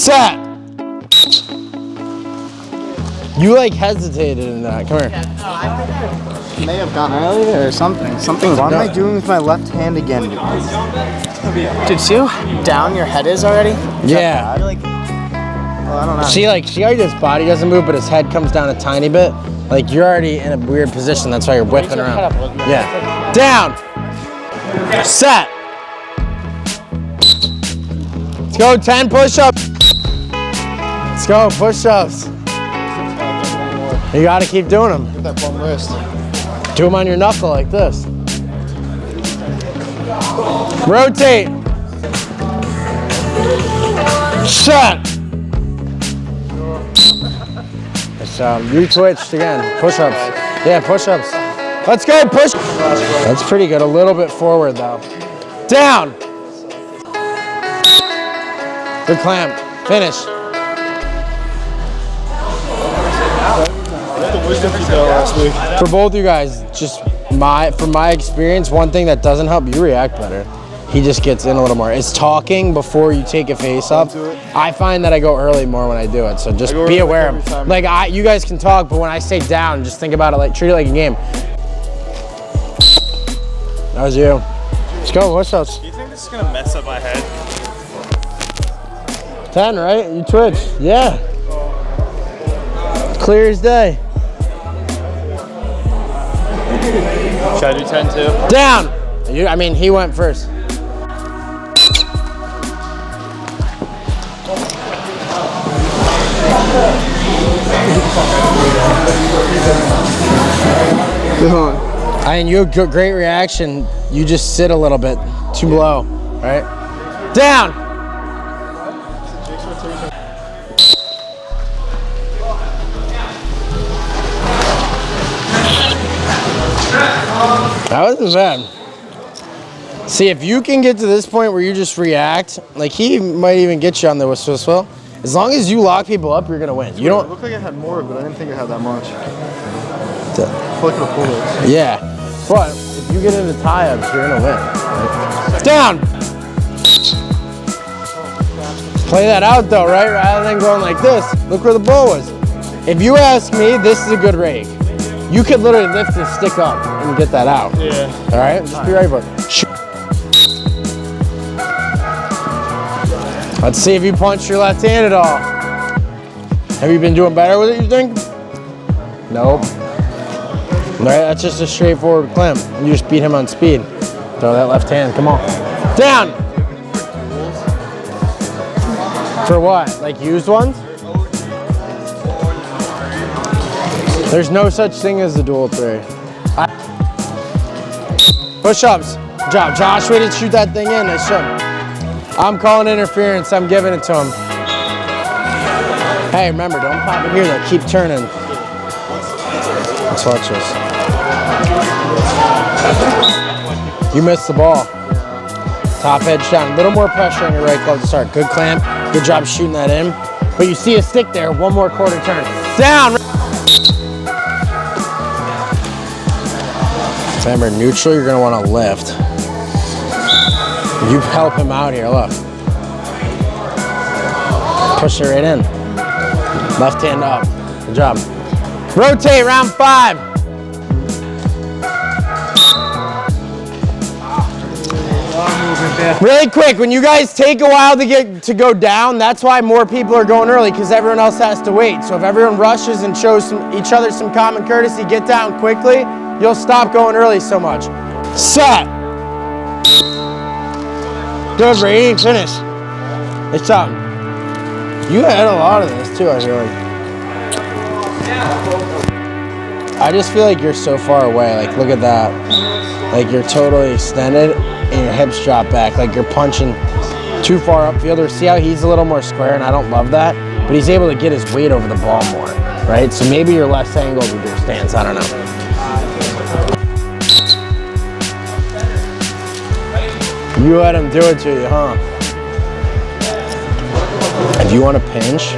Set. You like hesitated in that. Come here. I may have gone earlier or something. Something's wrong. What am I doing with my left hand again? Dude, see how down your head is already? Yeah. Well, I don't know. See how his body doesn't move, but his head comes down a tiny bit? Like, you're already in a weird position. That's why you're whipping around. Yeah. Down. Set. Let's go, 10 push-ups. Let's go, push-ups. You gotta keep doing them. Get that bum wrist. Do them on your knuckle like this. Rotate. Set. You twitched again. Push-ups. Yeah, push-ups. Let's go, push. That's pretty good. A little bit forward though. Down. Good clamp. Finish. For both you guys, just from my experience, one thing that doesn't help you react better. He just gets in a little more. It's talking before you take a face up. I find that I go early more when I do it, so just be aware of it. Like you guys can talk, but when I say down, just think about it like treat it like a game. That was you. Let's go. What's else? Do you think this is gonna mess up my head? 10, right? You twitch. Yeah. Clear as day. Should I do 10 too? Down. I mean, he went first. I mean, you have great reaction. You just sit a little bit too low, right? Down. That wasn't bad. See, if you can get to this point where you just react, like he might even get you on the whistle. As long as you lock people up, you're gonna win. You don't. It looked like I had more, but I didn't think I had that much. I feel like I pulled it. Yeah, but if you get into tie-ups, you're gonna win. Right? Down. Play that out though, right? Rather than going like this. Look where the ball was. If you ask me, this is a good rake. You could literally lift his stick up and get that out. Yeah. All right, just be ready for it. Shoot. Let's see if you punch your left hand at all. Have you been doing better with it, you think? Nope. All right, that's just a straightforward clamp. You just beat him on speed. Throw that left hand, come on. Down! For what? Like used ones? There's no such thing as the dual three. Push-ups. Good job. Josh, way to shoot that thing in. Nice job. I'm calling interference. I'm giving it to him. Hey, remember, don't pop it here though. Keep turning. Let's watch this. You missed the ball. Top edge down. A little more pressure on your right glove to start. Good clamp. Good job shooting that in. But you see a stick there. One more quarter turn. Down. Remember, neutral, you're going to want to lift. You help him out here, look. Push it right in. Left hand up. Good job. Rotate, round 5. Really quick, when you guys take a while to go down, that's why more people are going early, because everyone else has to wait. So if everyone rushes and shows each other some common courtesy, get down quickly, you'll stop going early so much. Set. Good, Brady. Finish. It's up. You had a lot of this too, I feel like. I just feel like you're so far away. Like, look at that. Like, you're totally extended and your hips drop back. Like, you're punching too far upfield. Or see how he's a little more square, and I don't love that. But he's able to get his weight over the ball more, right? So maybe you're less angled with your stance. I don't know. You let him do it to you, huh? If you want to pinch,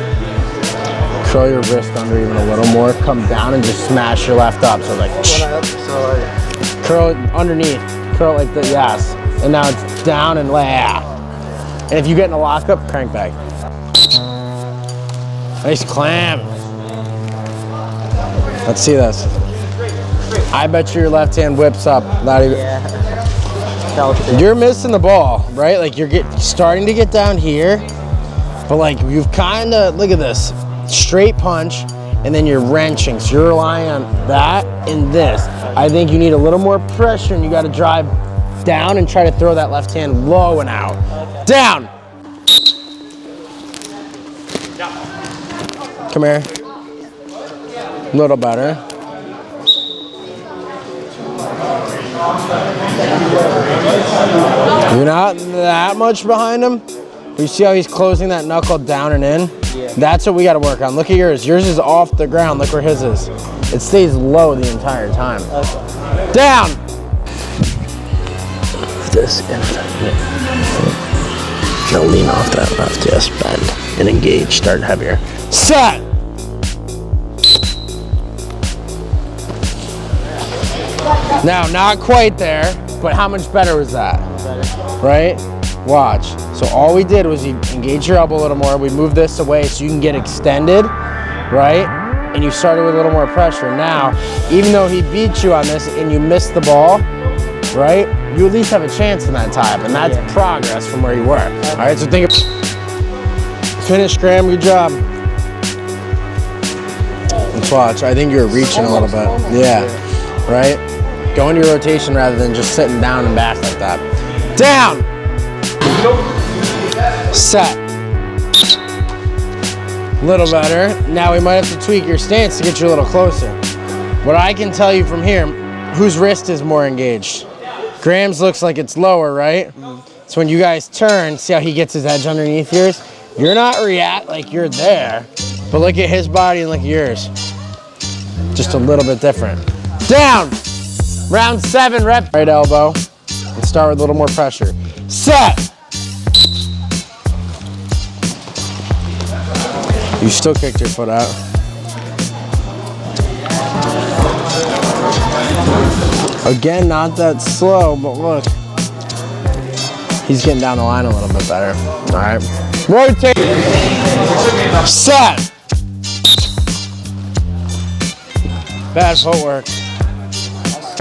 curl your wrist under even a little more, come down and just smash your left up. So like, curl it underneath, curl it like the, yes. And now it's down and lay. And if you get in a lockup, crank back. Nice clamp. Let's see this. I bet your left hand whips up. Not even. You're missing the ball, right? Like you're starting to get down here, but like you've kind of, look at this, straight punch, and then you're wrenching. So you're relying on that and this. I think you need a little more pressure, and you got to drive down and try to throw that left hand low and out. Down. Come here. A little better. You're not that much behind him. You see how he's closing that knuckle down and in? Yeah. That's what we got to work on. Look at yours. Yours is off the ground. Look where his is. It stays low the entire time. Okay. Down. This and now lean off that left. Yes, bend and engage. Start heavier. Set. Now, not quite there, but how much better was that? Better. Right? Watch. So all we did was you engage your elbow a little more. We moved this away so you can get extended, right? And you started with a little more pressure. Now, even though he beat you on this and you missed the ball, right? You at least have a chance in that type, and that's progress from where you were. All right, so think of finish, Graham, good job. Let's watch. I think you're reaching a little bit. Yeah, right? Go into your rotation rather than just sitting down and back like that. Down. Set. A little better. Now we might have to tweak your stance to get you a little closer. What I can tell you from here, whose wrist is more engaged? Graham's looks like it's lower, right? So when you guys turn, see how he gets his edge underneath yours? You're not like you're there, but look at his body and look at yours. Just a little bit different. Down. Round 7 rep. Right elbow. Let's start with a little more pressure. Set. You still kicked your foot out. Again, not that slow, but look. He's getting down the line a little bit better. All right. Rotate. Set. Bad footwork.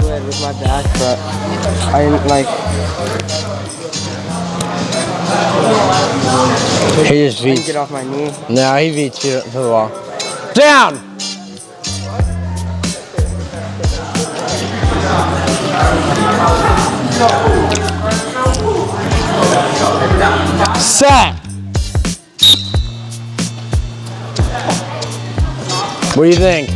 With my back, but I didn't like. He just beats. Get off my knee. No, he beats you to the wall. Down. Set. What do you think?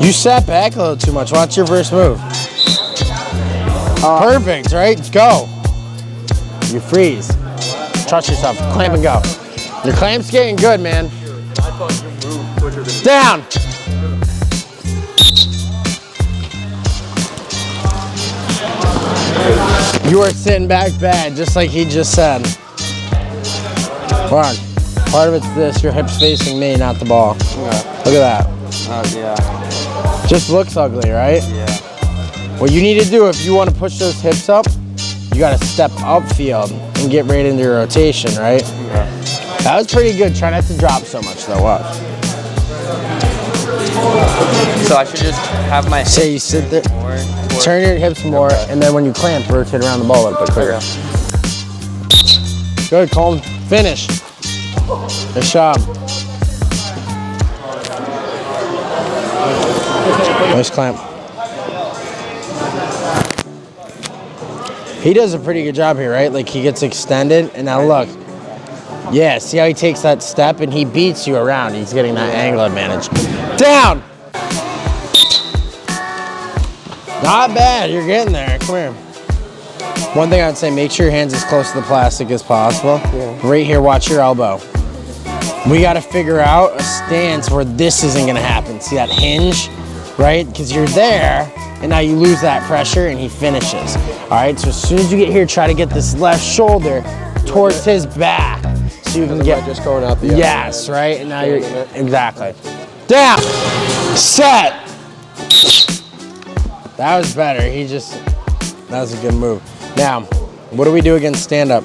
You sat back a little too much. Watch your first move. Perfect, right? Go. You freeze. Trust yourself. Clamp and go. Your clamp's getting good, man. Down. You are sitting back bad, just like he just said. Hold on. Part of it's this. Your hips facing me, not the ball. Yeah. Look at that. Oh, yeah. Just looks ugly, right? Yeah. What you need to do if you want to push those hips up, you got to step upfield and get right into your rotation, right? Yeah. That was pretty good. Try not to drop so much, though. Watch. So I should just have my Say you sit there, turn your hips more, and then when you clamp, rotate around the ball a little bit quicker. Okay. Good, calm, finish. Nice job. Nice clamp. He does a pretty good job here, right? Like he gets extended, and now look. Yeah, see how he takes that step and he beats you around. He's getting that angle advantage. Down! Not bad, you're getting there. Come here. One thing I'd say, make sure your hand's as close to the plastic as possible. Yeah. Right here, watch your elbow. We gotta figure out a stance where this isn't gonna happen. See that hinge, right? Because you're there, and now you lose that pressure and he finishes. All right, so as soon as you get here, try to get this left shoulder towards his back. So you can get just going out the yes, right? And now you're exactly. Down. Set. That was better. That was a good move. Now, what do we do against stand up?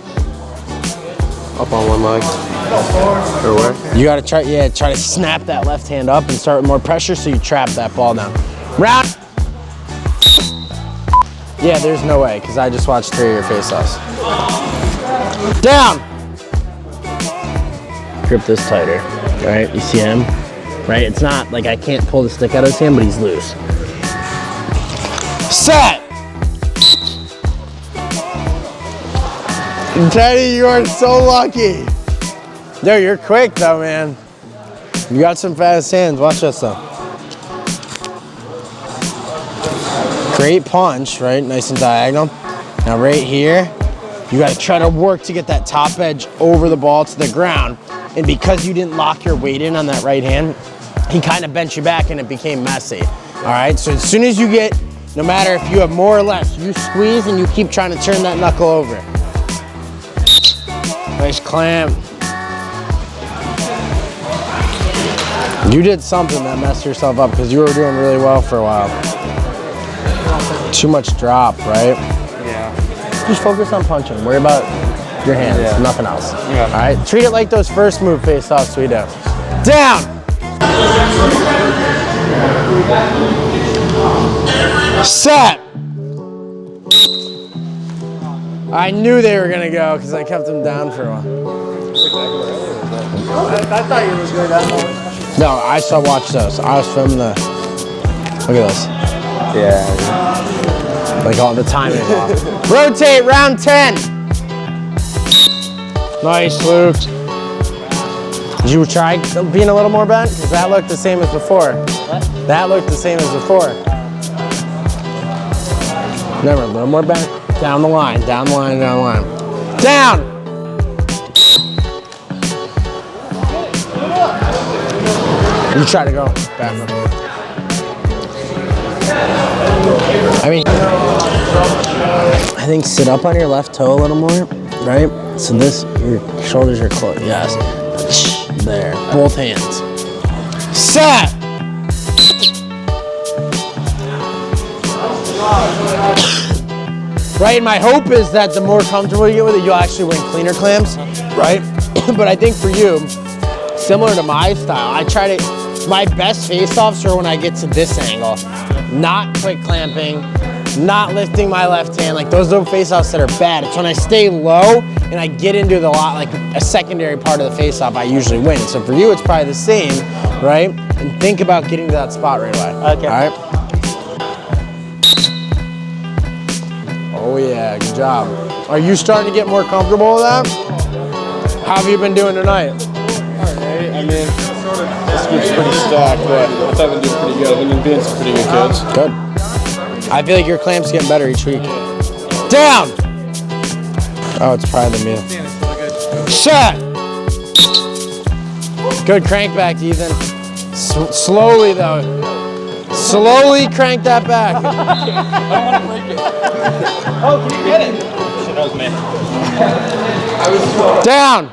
Up on one leg. Or where? You gotta try to snap that left hand up and start with more pressure so you trap that ball down. Round. Yeah, there's no way, because I just watched 3 of your face-offs. Down! Grip this tighter, right? You see him? Right? It's not like I can't pull the stick out of his hand, but he's loose. Set! Teddy, you are so lucky. Yo, you're quick though, man. You got some fast hands. Watch this though. Great punch, right? Nice and diagonal. Now right here, you gotta try to work to get that top edge over the ball to the ground. And because you didn't lock your weight in on that right hand, he kind of bent you back and it became messy. All right, so as soon as you get, no matter if you have more or less, you squeeze and you keep trying to turn that knuckle over. Nice clamp. You did something that messed yourself up because you were doing really well for a while. Too much drop, right? Yeah. Just focus on punching. Worry about your hands, nothing else. Yeah. All right, treat it like those first move face-offs we do. Down! Set! I knew they were gonna go because I kept them down for a while. I thought you was going down. No, I saw watch those. I was filming the. Look at this. Yeah. Like all the timing off. Rotate, round 10. Nice, Luke. Did you try being a little more bent? Because that looked the same as before. What? That looked the same as before. Remember, a little more bent. Down the line, down the line, down the line. Down! You try to go back. I think sit up on your left toe a little more, right? So this, your shoulders are closed, yes. There, both hands. Set! Right, and my hope is that the more comfortable you get with it, you'll actually win cleaner clamps, right? But I think for you, similar to my style, I try to, my best face-offs are when I get to this angle. Not quick clamping, not lifting my left hand. Like those are face-offs that are bad. It's when I stay low and I get into the lot, like a secondary part of the face-off, I usually win. So for you, it's probably the same, right? And think about getting to that spot right away. Okay. All right? Oh yeah, good job. Are you starting to get more comfortable with that? How have you been doing tonight? Alright, I mean, this group's pretty stacked, but I thought we'd do pretty good. I think Vince is pretty good kids. Good. I feel like your clamp's getting better each week. Down! Oh, it's probably the meal. Set! Good crank back, Ethan. Slowly though. Slowly crank that back. Oh, can you get it? Shit, that was me. Down.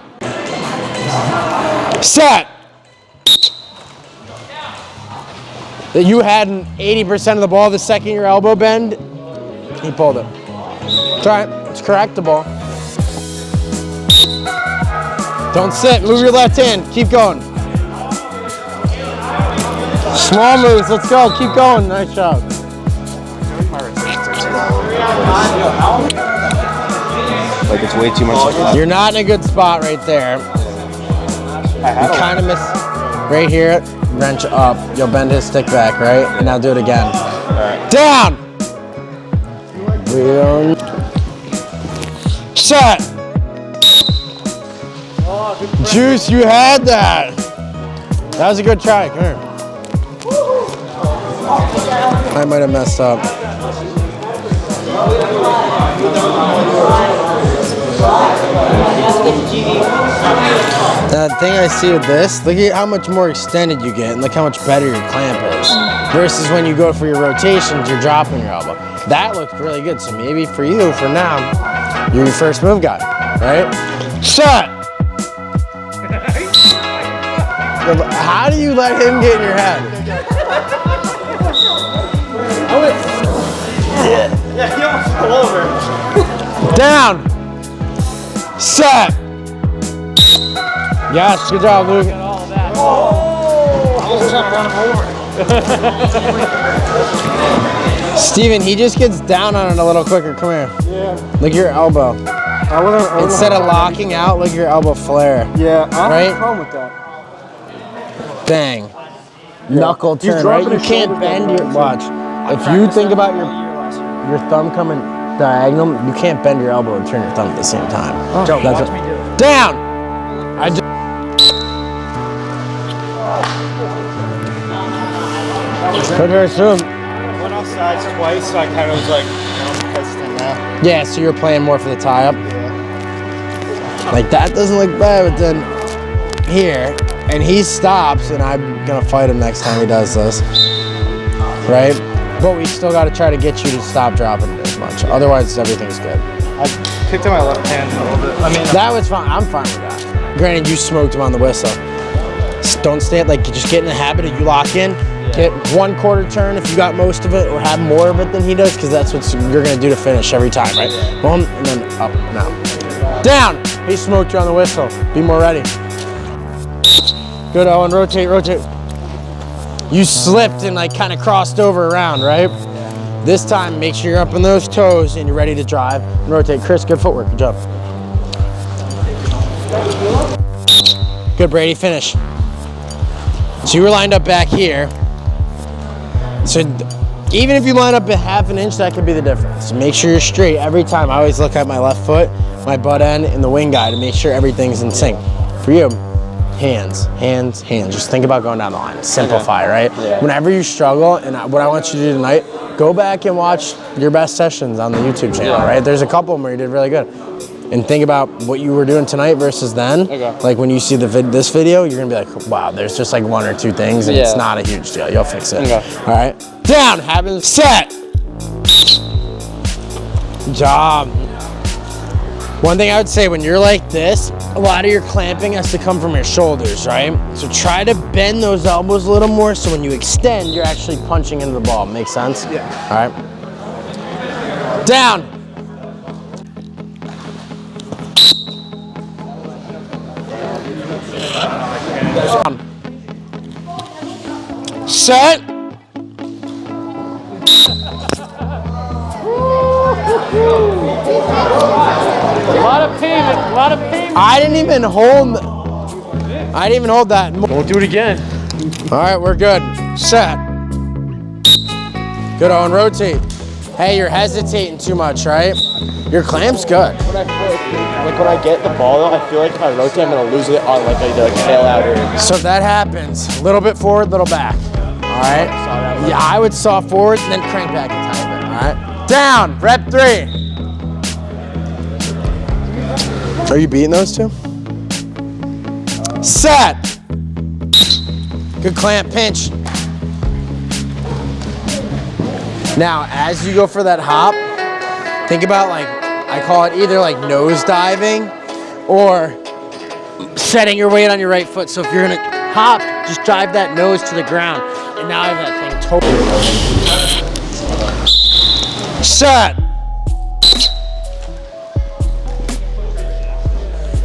Set. That you had an 80% of the ball the second your elbow bend, he pulled it. It's all right, it's correctable. Don't sit, move your left hand, keep going. Small moves, let's go, keep going, nice job. Like it's way too much. You're not in a good spot right there. You kind of miss right here, wrench up, you'll bend his stick back, right? And now do it again. Down! Set! Juice, you had that! That was a good try, come here. I might have messed up. The thing I see with this, look at how much more extended you get and look how much better your clamp is. Versus when you go for your rotations, you're dropping your elbow. That looked really good, so maybe for you, for now, you're your first move guy, right? Shut! How do you let him get in your head? Yeah, he almost fell over. Down! Set! Yes, good job, Luke. Steven, he just gets down on it a little quicker. Come here. Yeah. Look at your elbow. I wasn't Instead of locking out, look at your elbow flare. Yeah, I Right? have a problem with that. Bang. Knuckle He's turn, right? dropping You his can't shoulders bend down. your, watch. If you think about your thumb coming diagonal, you can't bend your elbow and turn your thumb at the same time. Joe, That's watch it. me do it. Down! I just, put her soon. I went off sides twice, so I kind of was like, Hesitant now. Yeah, so you're playing more for the tie up. Like that doesn't look bad, but then here, and he stops, and I'm gonna fight him next time he does this. Right? But we still gotta try to get you to stop dropping it as much. Otherwise, everything's good. I picked up my left hand a little bit. I mean, That was fine. I'm fine with that. Granted, you smoked him on the whistle. Don't stand, like, just get in the habit of you lock in. Get 1/4 turn if you got most of it, or have more of it than he does, because that's what you're gonna do to finish every time, right? Boom, and then up and out. Down! He smoked you on the whistle. Be more ready. Good, Owen. Rotate, rotate. You slipped and like kind of crossed over around, right? This time, make sure you're up on those toes and you're ready to drive and rotate. Chris, good footwork. Good job. Good, Brady. Finish. So you were lined up back here. So even if you line up a half an inch, that could be the difference. Make sure you're straight every time. I always look at my left foot, my butt end, and the wing guide to make sure everything's in sync. For you, hands, hands, hands. Just think about going down the line. Simplify, right? Yeah. Whenever you struggle, and what I want you to do tonight, go back and watch your best sessions on the YouTube channel, right? There's a couple of them where you did really good. And think about what you were doing tonight versus then. Okay. Like when you see this video, you're gonna be like, wow, there's just like 1 or 2 things, and it's Yeah. not a huge deal. You'll fix it. Okay. All right. Down. Having set. Good job. One thing I would say when you're like this, a lot of your clamping has to come from your shoulders, right? So try to bend those elbows a little more so when you extend, you're actually punching into the ball. Make sense? Yeah. All right. Down. Set. a lot of pavement, a lot of pavement. I didn't even hold that. Won't do it again. All right, we're good. Set. Good on, rotate. Hey, you're hesitating too much, right? Your clamp's good. When I get the ball though, I feel like if I rotate, I'm gonna lose it on like a tail out here. So if that happens, a little bit forward, little back. All right? Yeah, I would saw forward and then crank back a tiny bit. All right? Down, rep 3. Are you beating those two? Set. Good clamp, pinch. Now, as you go for that hop, think about like, I call it either like nose diving or setting your weight on your right foot. So if you're gonna hop, just drive that nose to the ground. And now I have that thing totally. Set.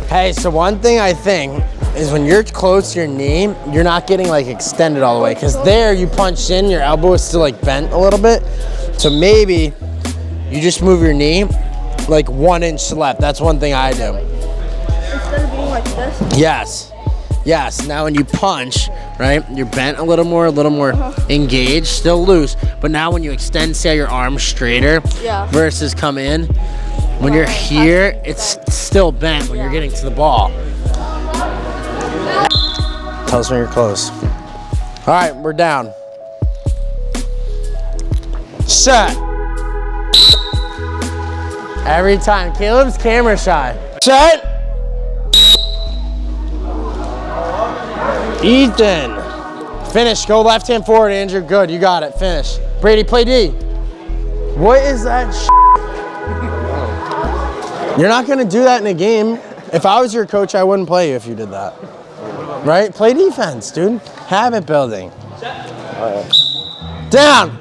Hey, so one thing I think is when you're close to your knee, you're not getting like extended all the way. Cause there you punch in, your elbow is still like bent a little bit. So maybe you just move your knee like 1 inch to left. That's one thing I do. Instead of being like this? Yes. Yes. Now when you punch, right, you're bent a little more engaged, still loose. But now when you extend, say your arms straighter versus come in, when you're here, it's still bent when you're getting to the ball. Tell us when you're close. All right, we're down. Set. Every time. Caleb's camera shy. Set. Ethan. Finish. Go left hand forward, Andrew. Good. You got it. Finish. Brady, play D. What is that shit? You're not going to do that in a game. If I was your coach, I wouldn't play you if you did that. Right? Play defense, dude. Habit building. Down.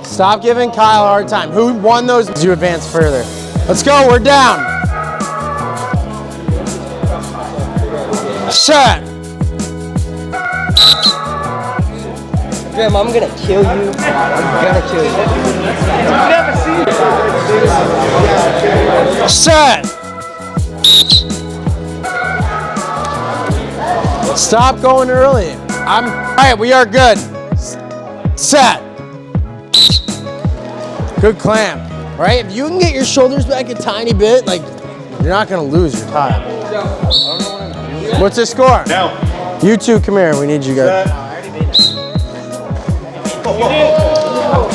Stop giving Kyle a hard time. Who won those? You advance further. Let's go. We're down. Set. Graham, I'm gonna kill you. I'm gonna kill you. Set. Stop going early. All right, we are good. Set. Good clamp. All right, if you can get your shoulders back a tiny bit, like, you're not gonna lose your time. What's the score? Now. You two, come here. We need you guys.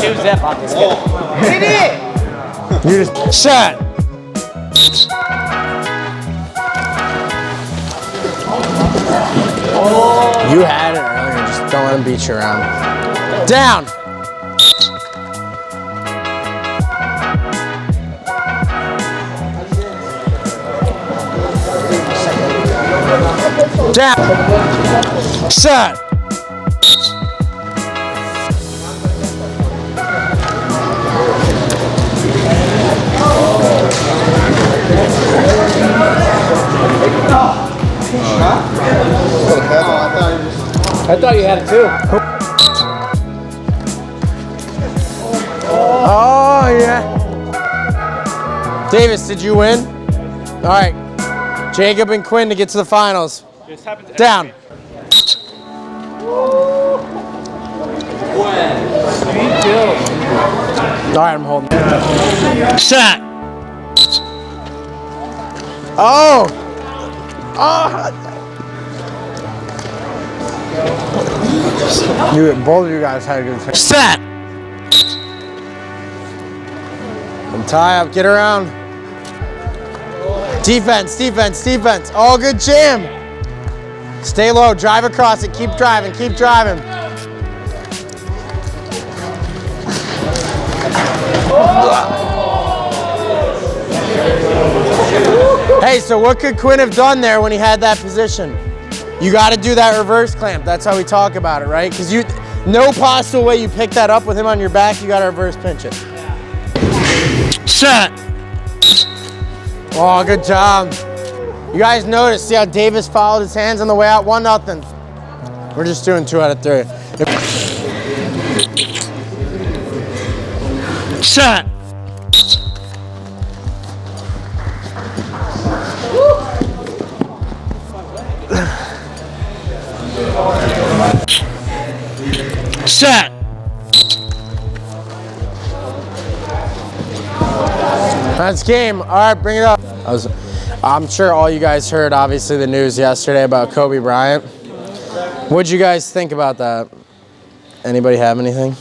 Choose that box. You just set. You had it earlier. Just don't let him beat you around. Down. Down. Set. I thought you had it too. Oh, yeah. Davis, did you win? All right. Jacob and Quinn to get to the finals. Down. All right, I'm holding. Set. Oh. Oh. Both of you guys had a good time. Set. And tie up, get around. Defense, defense, defense. All good jam. Stay low, drive across it, keep driving, keep driving. Hey, so what could Quinn have done there when he had that position? You got to do that reverse clamp. That's how we talk about it, right? Because no possible way you pick that up with him on your back. You got to reverse pinch it. Set. Oh, good job. You guys notice, see how Davis followed his hands on the way out? 1-0. We're just doing 2 out of 3. Set. Set. That's game. All right, bring it up. I'm sure all you guys heard, obviously, the news yesterday about Kobe Bryant. What'd you guys think about that? Anybody have anything?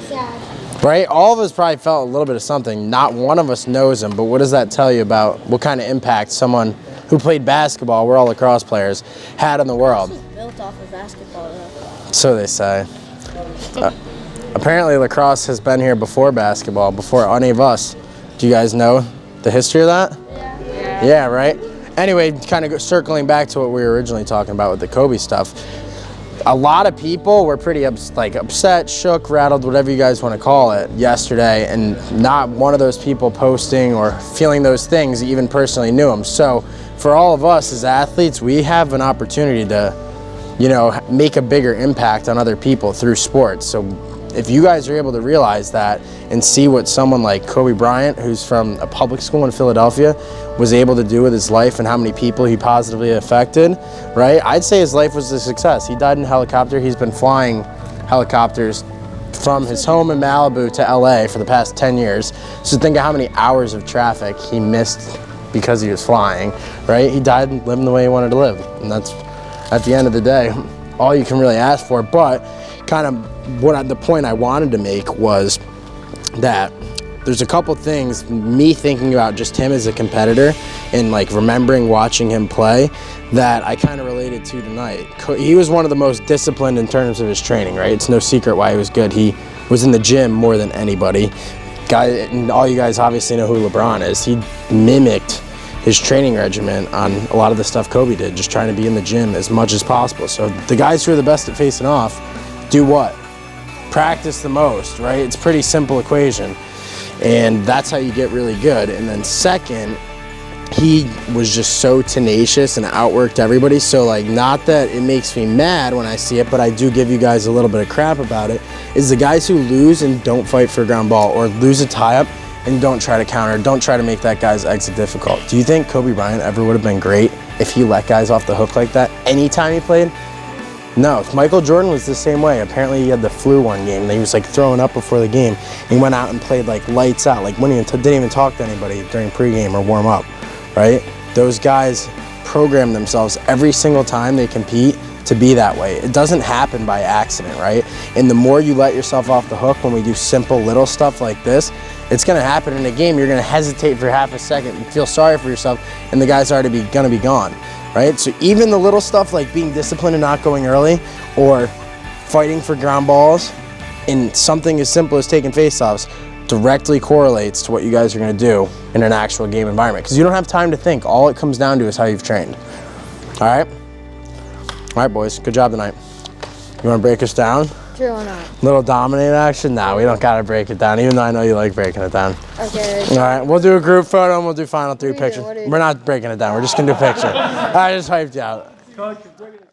Sad. Right? All of us probably felt a little bit of something. Not one of us knows him, but what does that tell you about what kind of impact someone who played basketball, we're all lacrosse players, had in the world? This is built off of basketball, though. So they say. Apparently lacrosse has been here before basketball, before any of us. Do you guys know the history of that? Yeah. Yeah, right? Anyway, kind of circling back to what we were originally talking about with the Kobe stuff. A lot of people were pretty upset, shook, rattled, whatever you guys want to call it, yesterday, and not one of those people posting or feeling those things even personally knew him. So for all of us as athletes, we have an opportunity to, you know, make a bigger impact on other people through sports. So if you guys are able to realize that and see what someone like Kobe Bryant, who's from a public school in Philadelphia, was able to do with his life and how many people he positively affected, right? I'd say his life was a success. He died in a helicopter. He's been flying helicopters from his home in Malibu to LA for the past 10 years. So think of how many hours of traffic he missed because he was flying, right? He died living the way he wanted to live. And that's, at the end of the day, all you can really ask for. But kind of the point I wanted to make was that there's a couple things, me thinking about just him as a competitor and like remembering watching him play, that I kind of related to tonight. He was one of the most disciplined in terms of his training, right? It's no secret why he was good. He was in the gym more than anybody. And all you guys obviously know who LeBron is. He mimicked his training regimen on a lot of the stuff Kobe did, just trying to be in the gym as much as possible. So the guys who are the best at facing off do what? Practice the most, right? It's a pretty simple equation. And that's how you get really good. And then second, he was just so tenacious and outworked everybody. So like, not that it makes me mad when I see it, but I do give you guys a little bit of crap about it, is the guys who lose and don't fight for a ground ball, or lose a tie-up and don't try to counter, don't try to make that guy's exit difficult. Do you think Kobe Bryant ever would have been great if he let guys off the hook like that anytime he played? No, Michael Jordan was the same way. Apparently he had the flu one game and he was like throwing up before the game. He went out and played like lights out, like didn't even talk to anybody during pregame or warm up, right? Those guys program themselves every single time they compete to be that way. It doesn't happen by accident, right? And the more you let yourself off the hook when we do simple little stuff like this, it's gonna happen in a game. You're gonna hesitate for half a second and feel sorry for yourself, and the guy's already gonna be gone, right? So even the little stuff like being disciplined and not going early, or fighting for ground balls, in something as simple as taking faceoffs, directly correlates to what you guys are gonna do in an actual game environment. Because you don't have time to think. All it comes down to is how you've trained. All right? All right, boys, good job tonight. You wanna break us down? True or not? Little dominate action? Nah, we don't gotta break it down, even though I know you like breaking it down. Okay. All right, we'll do a group photo and we'll do final three What do you do? pictures. What do you do? We're not breaking it down, we're just gonna do a picture. I just hyped you out.